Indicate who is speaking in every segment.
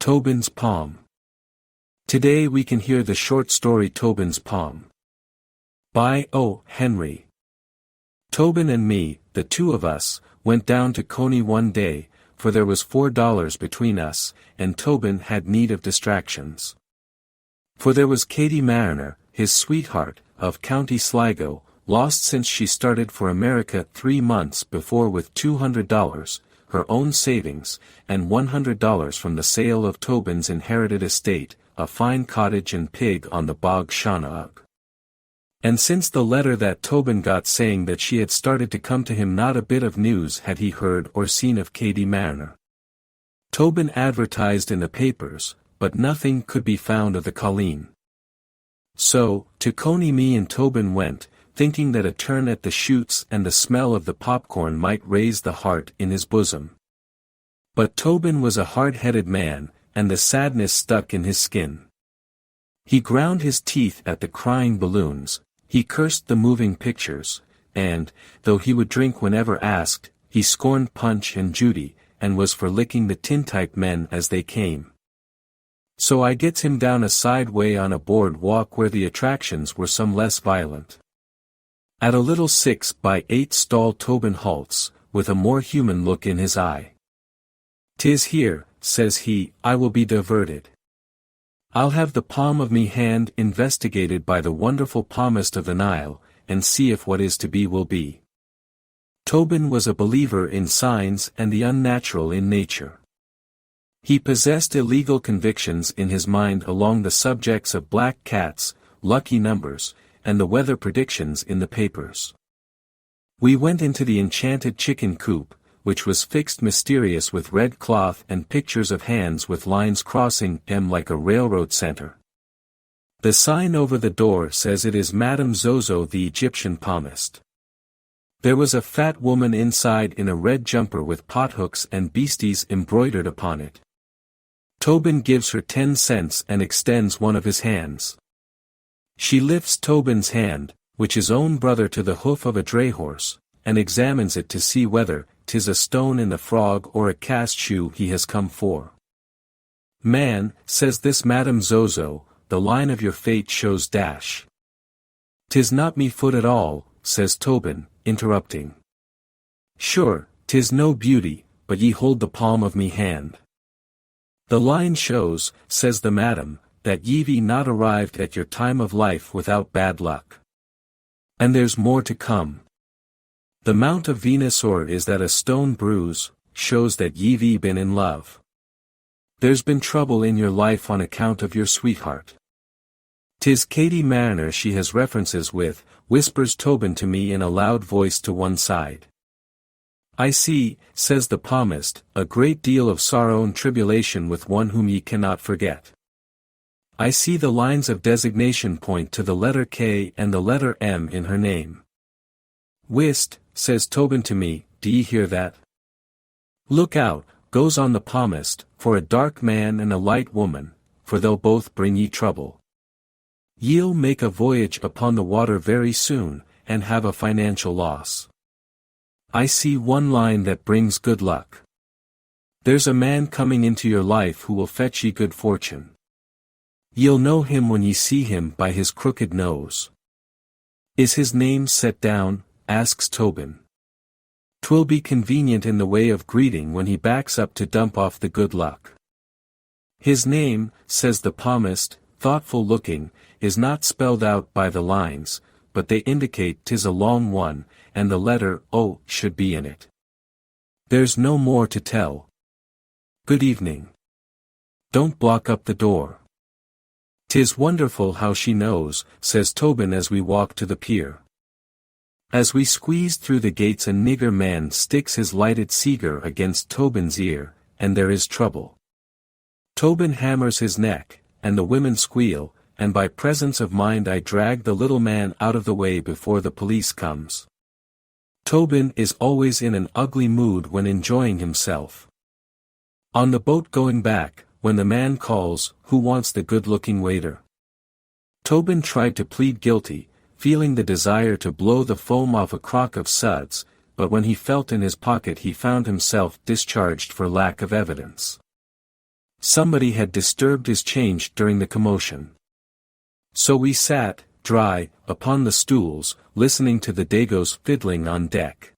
Speaker 1: Tobin's Palm. Today we can hear the short story Tobin's Palm. By O. Henry. Tobin and me, the two of us, went down to Coney one day, for there was $4 between us, and Tobin had need of distractions. For there was Katie Mariner, his sweetheart, of County Sligo, lost since she started for America 3 months before with $200, her own savings, and $100 from the sale of Tobin's inherited estate, a fine cottage and pig on the Bog Shannaugh. And since the letter that Tobin got saying that she had started to come to him, not a bit of news had he heard or seen of Katie Mariner. Tobin advertised in the papers, but nothing could be found of the colleen. So, to Coney me and Tobin went, thinking that a turn at the shoots and the smell of the popcorn might raise the heart in his bosom. But Tobin was a hard-headed man, and the sadness stuck in his skin. He ground his teeth at the crying balloons, he cursed the moving pictures, and, though he would drink whenever asked, he scorned Punch and Judy, and was for licking the tintype men as they came. So I gets him down a side way on a board walk where the attractions were some less violent. At a little 6-by-8 stall Tobin halts, with a more human look in his eye. "'Tis here," says he, "I will be diverted. I'll have the palm of me hand investigated by the wonderful palmist of the Nile, and see if what is to be will be." Tobin was a believer in signs and the unnatural in nature. He possessed illegal convictions in his mind along the subjects of black cats, lucky numbers, and the weather predictions in the papers. We went into the enchanted chicken coop, which was fixed mysterious with red cloth and pictures of hands with lines crossing them like a railroad center. The sign over the door says it is Madame Zozo the Egyptian palmist. There was a fat woman inside in a red jumper with pothooks and beasties embroidered upon it. Tobin gives her 10 cents and extends one of his hands. She lifts Tobin's hand, which is own brother to the hoof of a dray horse, and examines it to see whether 'tis a stone in the frog or a cast shoe he has come for. "Man," says this Madame Zozo, "the line of your fate shows dash." "'Tis not me foot at all," says Tobin, interrupting. "Sure, 'tis no beauty, but ye hold the palm of me hand." "The line shows," says the madam, "that ye've not arrived at your time of life without bad luck. And there's more to come. The mount of Venus or is that a stone bruise, shows that ye've been in love. There's been trouble in your life on account of your sweetheart. 'Tis Katie Mariner she has references with," whispers Tobin to me in a loud voice to one side. "I see," says the palmist, "a great deal of sorrow and tribulation with one whom ye cannot forget. I see the lines of designation point to the letter K and the letter M in her name. Whist," says Tobin to me, "d'ye hear that? Look out," goes on the palmist, "for a dark man and a light woman, for they'll both bring ye trouble. Ye'll make a voyage upon the water very soon, and have a financial loss. I see one line that brings good luck. There's a man coming into your life who will fetch ye good fortune. Ye'll know him when ye see him by his crooked nose." "Is his name set down?" asks Tobin. "'Twill be convenient in the way of greeting when he backs up to dump off the good luck." "His name," says the palmist, thoughtful looking, "is not spelled out by the lines, but they indicate 'tis a long one, and the letter O should be in it. There's no more to tell. Good evening. Don't block up the door." "'Tis wonderful how she knows," says Tobin as we walk to the pier. As we squeeze through the gates a nigger man sticks his lighted cigar against Tobin's ear, and there is trouble. Tobin hammers his neck, and the women squeal, and by presence of mind I drag the little man out of the way before the police comes. Tobin is always in an ugly mood when enjoying himself. On the boat going back, when the man calls, "Who wants the good-looking waiter?" Tobin tried to plead guilty, feeling the desire to blow the foam off a crock of suds, but when he felt in his pocket he found himself discharged for lack of evidence. Somebody had disturbed his change during the commotion. So we sat, dry, upon the stools, listening to the Dagos fiddling on deck.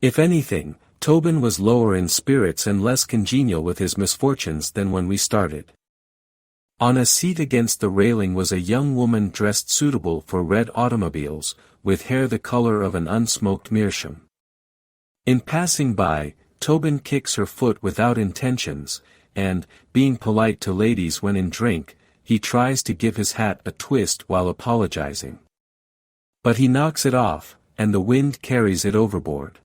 Speaker 1: If anything, Tobin was lower in spirits and less congenial with his misfortunes than when we started. On a seat against the railing was a young woman dressed suitable for red automobiles, with hair the color of an unsmoked meerschaum. In passing by, Tobin kicks her foot without intentions, and, being polite to ladies when in drink, he tries to give his hat a twist while apologizing. But he knocks it off, and the wind carries it overboard.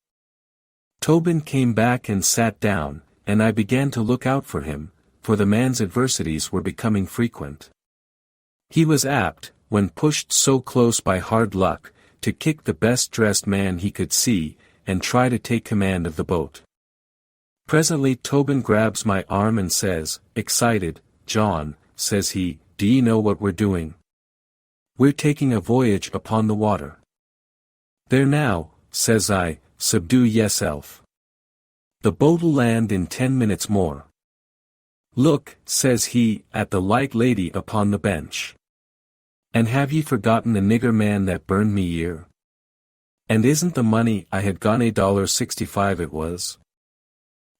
Speaker 1: Tobin came back and sat down, and I began to look out for him, for the man's adversities were becoming frequent. He was apt, when pushed so close by hard luck, to kick the best-dressed man he could see, and try to take command of the boat. Presently Tobin grabs my arm and says, excited, "John," says he, "do ye know what we're doing? We're taking a voyage upon the water." "There now," says I, "subdue yeself. The boat'll land in 10 minutes more." "Look," says he, at the light lady upon the bench. "And have ye forgotten the nigger man that burned me ear? And isn't the money I had gone $1.65 it was?"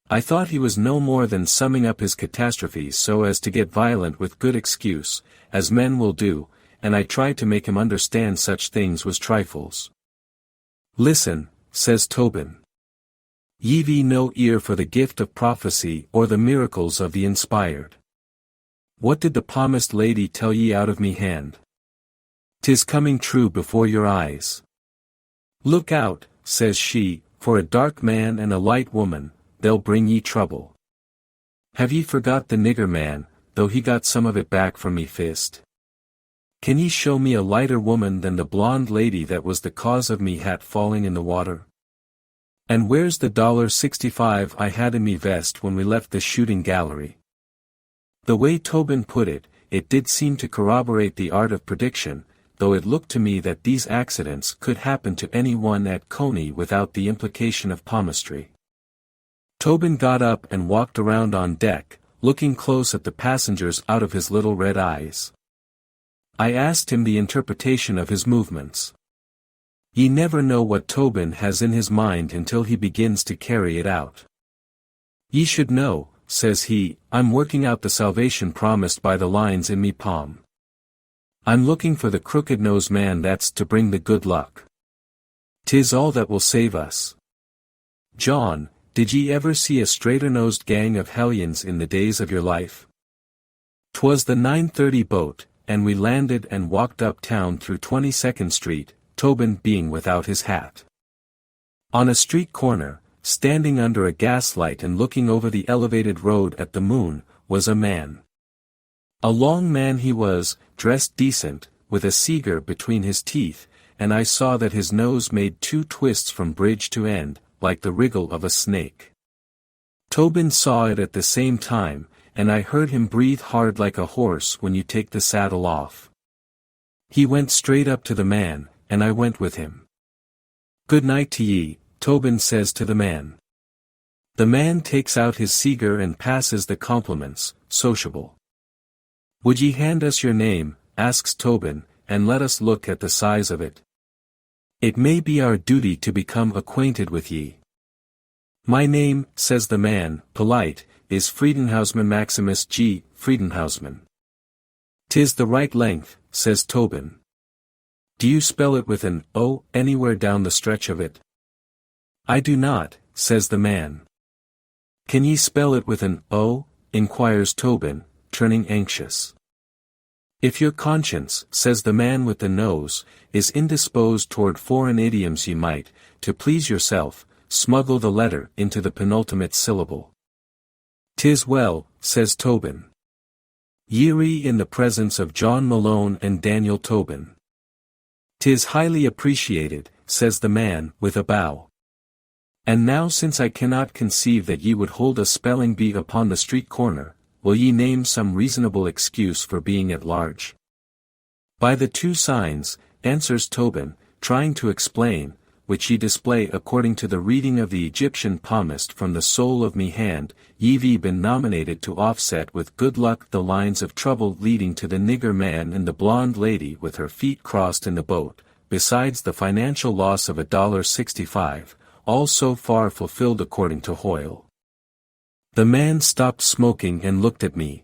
Speaker 1: I thought he was no more than summing up his catastrophes so as to get violent with good excuse, as men will do, and I tried to make him understand such things was trifles. "Listen," says Tobin. "Ye've no ear for the gift of prophecy or the miracles of the inspired. What did the palmist lady tell ye out of me hand? 'Tis coming true before your eyes. Look out," says she, "for a dark man and a light woman, they'll bring ye trouble. Have ye forgot the nigger man, though he got some of it back from me fist? Can ye show me a lighter woman than the blonde lady that was the cause of me hat falling in the water? And where's the $1.65 I had in me vest when we left the shooting gallery?" The way Tobin put it, it did seem to corroborate the art of prediction, though it looked to me that these accidents could happen to any one at Coney without the implication of palmistry. Tobin got up and walked around on deck, looking close at the passengers out of his little red eyes. I asked him the interpretation of his movements. Ye never know what Tobin has in his mind until he begins to carry it out. "Ye should know," says he, "I'm working out the salvation promised by the lines in me palm. I'm looking for the crooked-nosed man that's to bring the good luck. 'Tis all that will save us. John, did ye ever see a straighter-nosed gang of hellions in the days of your life? 'Twas the 9:30 boat, and we landed and walked uptown through 22nd Street, Tobin being without his hat. On a street corner, standing under a gaslight and looking over the elevated road at the moon, was a man. A long man he was, dressed decent, with a cigar between his teeth, and I saw that his nose made 2 twists from bridge to end, like the wriggle of a snake. Tobin saw it at the same time, and I heard him breathe hard like a horse when you take the saddle off. He went straight up to the man, and I went with him. "Good night to ye," Tobin says to the man. The man takes out his cigar and passes the compliments, sociable. "Would ye hand us your name," asks Tobin, "and let us look at the size of it? It may be our duty to become acquainted with ye." "My name," says the man, polite, "is Friedenhausmann Maximus G. Friedenhausmann." "'Tis the right length," says Tobin. "Do you spell it with an O anywhere down the stretch of it?" "I do not," says the man. "Can ye spell it with an O?" inquires Tobin, turning anxious. "If your conscience," says the man with the nose, "is indisposed toward foreign idioms ye might, to please yourself, smuggle the letter into the penultimate syllable." "'Tis well," says Tobin. "Ye're in the presence of John Malone and Daniel Tobin." "'Tis highly appreciated," says the man, with a bow. "And now since I cannot conceive that ye would hold a spelling bee upon the street corner, will ye name some reasonable excuse for being at large?" "By the 2 signs," answers Tobin, trying to explain, which ye display according to the reading of the Egyptian palmist from the sole of me hand, ye've been nominated to offset with good luck the lines of trouble leading to the nigger man and the blonde lady with her feet crossed in the boat, besides the financial loss of $1.65, all so far fulfilled according to Hoyle. The man stopped smoking and looked at me.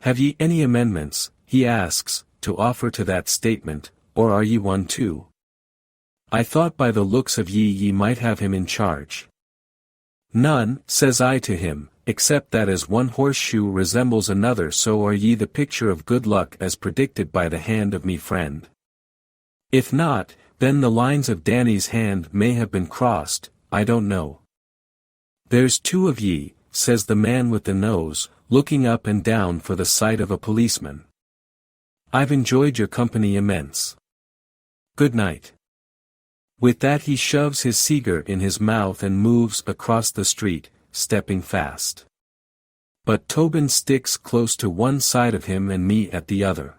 Speaker 1: Have ye any amendments, he asks, to offer to that statement, or are ye one too? I thought by the looks of ye might have him in charge. None, says I to him, except that as one horseshoe resembles another so are ye the picture of good luck as predicted by the hand of me friend. If not, then the lines of Danny's hand may have been crossed, I don't know. There's two of ye, says the man with the nose, looking up and down for the sight of a policeman. I've enjoyed your company immense. Good night. With that he shoves his cigar in his mouth and moves across the street, stepping fast. But Tobin sticks close to one side of him and me at the other.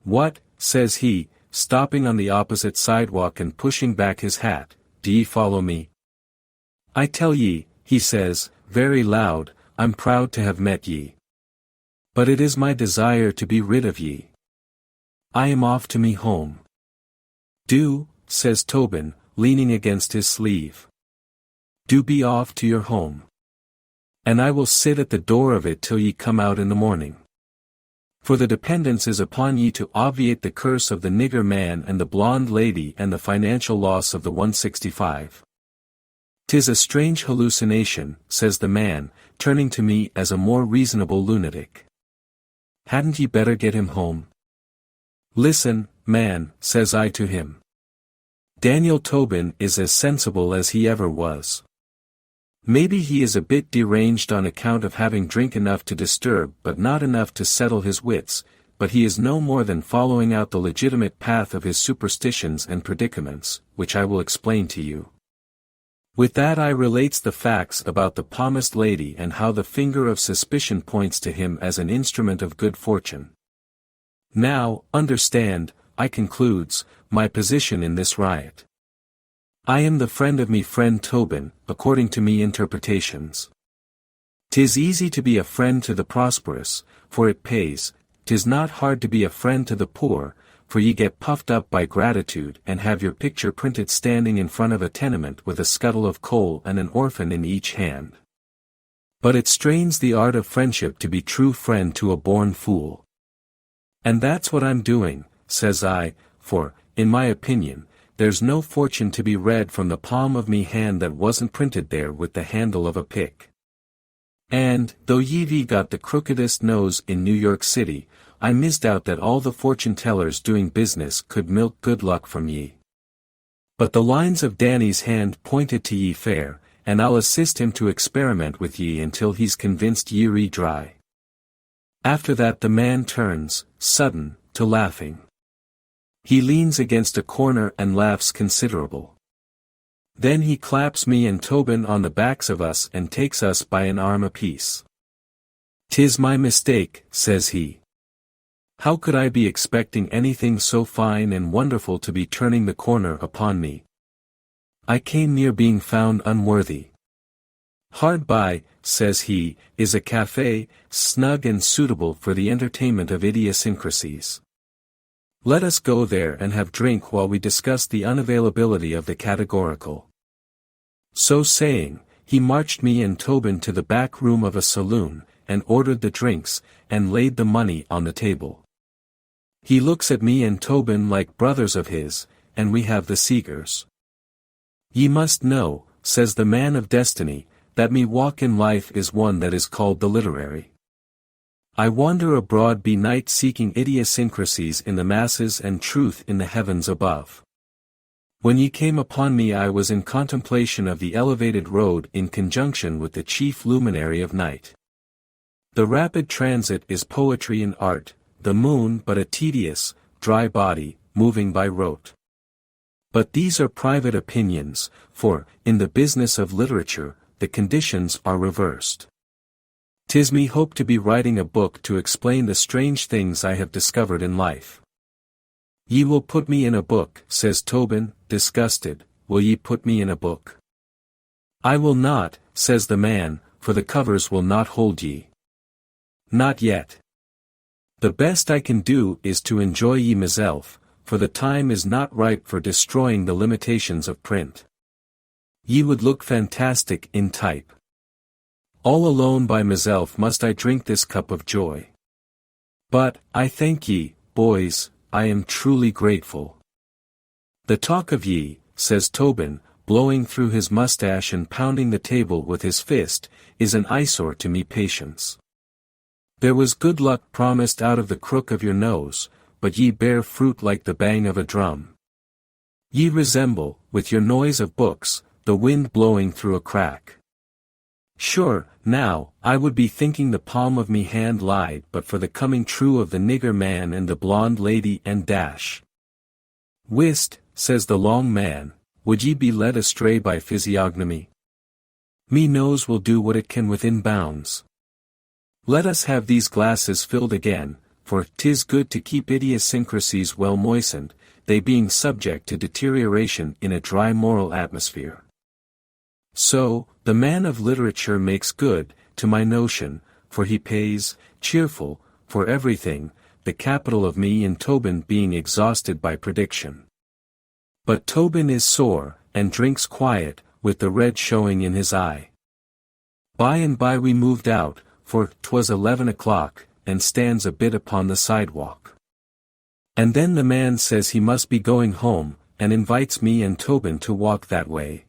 Speaker 1: What, says he, stopping on the opposite sidewalk and pushing back his hat, do ye follow me? I tell ye, he says, very loud, I'm proud to have met ye. But it is my desire to be rid of ye. I am off to me home. Do, says Tobin, leaning against his sleeve. Do be off to your home. And I will sit at the door of it till ye come out in the morning. For the dependence is upon ye to obviate the curse of the nigger man and the blonde lady and the financial loss of the 165. 'Tis a strange hallucination, says the man, turning to me as a more reasonable lunatic. Hadn't ye better get him home? Listen, man, says I to him. Daniel Tobin is as sensible as he ever was. Maybe he is a bit deranged on account of having drink enough to disturb but not enough to settle his wits, but he is no more than following out the legitimate path of his superstitions and predicaments, which I will explain to you. With that I relates the facts about the palmist lady and how the finger of suspicion points to him as an instrument of good fortune. Now, understand, I concludes, my position in this riot. I am the friend of me friend Tobin, according to me interpretations. 'Tis easy to be a friend to the prosperous, for it pays, 'tis not hard to be a friend to the poor, for ye get puffed up by gratitude and have your picture printed standing in front of a tenement with a scuttle of coal and an orphan in each hand. But it strains the art of friendship to be true friend to a born fool. And that's what I'm doing, says I, for, in my opinion, there's no fortune to be read from the palm of me hand that wasn't printed there with the handle of a pick. And, though ye've got the crookedest nose in New York City, I misdoubt that all the fortune-tellers doing business could milk good luck from ye. But the lines of Danny's hand pointed to ye fair, and I'll assist him to experiment with ye until he's convinced ye're dry. After that the man turns, sudden, to laughing. He leans against a corner and laughs considerable. Then he claps me and Tobin on the backs of us and takes us by an arm apiece. "'Tis my mistake," says he. "How could I be expecting anything so fine and wonderful to be turning the corner upon me? I came near being found unworthy. Hard by," says he, "is a café, snug and suitable for the entertainment of idiosyncrasies. Let us go there and have drink while we discuss the unavailability of the categorical." So saying, he marched me and Tobin to the back room of a saloon, and ordered the drinks, and laid the money on the table. He looks at me and Tobin like brothers of his, and we have the cigars. "Ye must know," says the man of destiny, "that me walk in life is one that is called the literary. I wander abroad be night seeking idiosyncrasies in the masses and truth in the heavens above. When ye came upon me I was in contemplation of the elevated road in conjunction with the chief luminary of night. The rapid transit is poetry and art, the moon but a tedious, dry body, moving by rote. But these are private opinions, for, in the business of literature, the conditions are reversed. 'Tis me hope to be writing a book to explain the strange things I have discovered in life. Ye will put me in a book, says Tobin, disgusted, will ye put me in a book? I will not, says the man, for the covers will not hold ye. Not yet. The best I can do is to enjoy ye myself, for the time is not ripe for destroying the limitations of print. Ye would look fantastic in type. All alone by myself must I drink this cup of joy. But, I thank ye, boys, I am truly grateful. The talk of ye, says Tobin, blowing through his mustache and pounding the table with his fist, is an eyesore to me patience. There was good luck promised out of the crook of your nose, but ye bear fruit like the bang of a drum. Ye resemble, with your noise of books, the wind blowing through a crack. Sure, now, I would be thinking the palm of me hand lied but for the coming true of the nigger man and the blonde lady and dash. Whist, says the long man, would ye be led astray by physiognomy? Me nose will do what it can within bounds. Let us have these glasses filled again, for 'tis good to keep idiosyncrasies well moistened, they being subject to deterioration in a dry moral atmosphere. So, the man of literature makes good, to my notion, for he pays, cheerful, for everything, the capital of me and Tobin being exhausted by prediction. But Tobin is sore, and drinks quiet, with the red showing in his eye. By and by we moved out, for 'twas 11 o'clock, and stands a bit upon the sidewalk. And then the man says he must be going home, and invites me and Tobin to walk that way.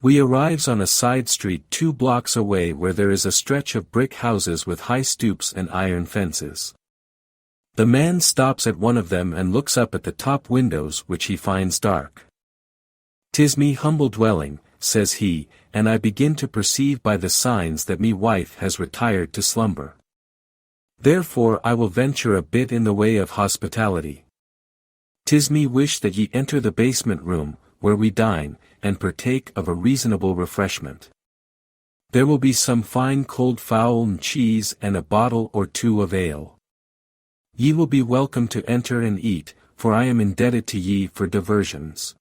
Speaker 1: We arrives on a side street 2 blocks away where there is a stretch of brick houses with high stoops and iron fences. The man stops at one of them and looks up at the top windows which he finds dark. "'Tis me humble dwelling," says he, and I begin to perceive by the signs that me wife has retired to slumber. Therefore I will venture a bit in the way of hospitality. "'Tis me wish that ye enter the basement room, where we dine, and partake of a reasonable refreshment. There will be some fine cold fowl and cheese and a bottle or 2 of ale. Ye will be welcome to enter and eat, for I am indebted to ye for diversions."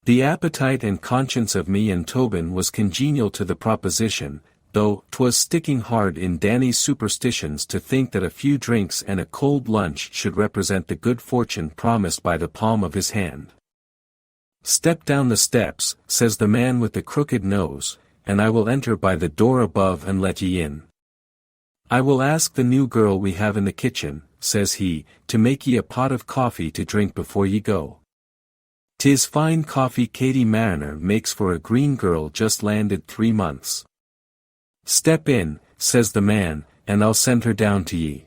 Speaker 1: The appetite and conscience of me and Tobin was congenial to the proposition, though 'twas sticking hard in Danny's superstitions to think that a few drinks and a cold lunch should represent the good fortune promised by the palm of his hand. "Step down the steps," says the man with the crooked nose, "and I will enter by the door above and let ye in. I will ask the new girl we have in the kitchen," says he, "to make ye a pot of coffee to drink before ye go. 'Tis fine coffee Katie Mariner makes for a green girl just landed 3 months. Step in," says the man, "and I'll send her down to ye."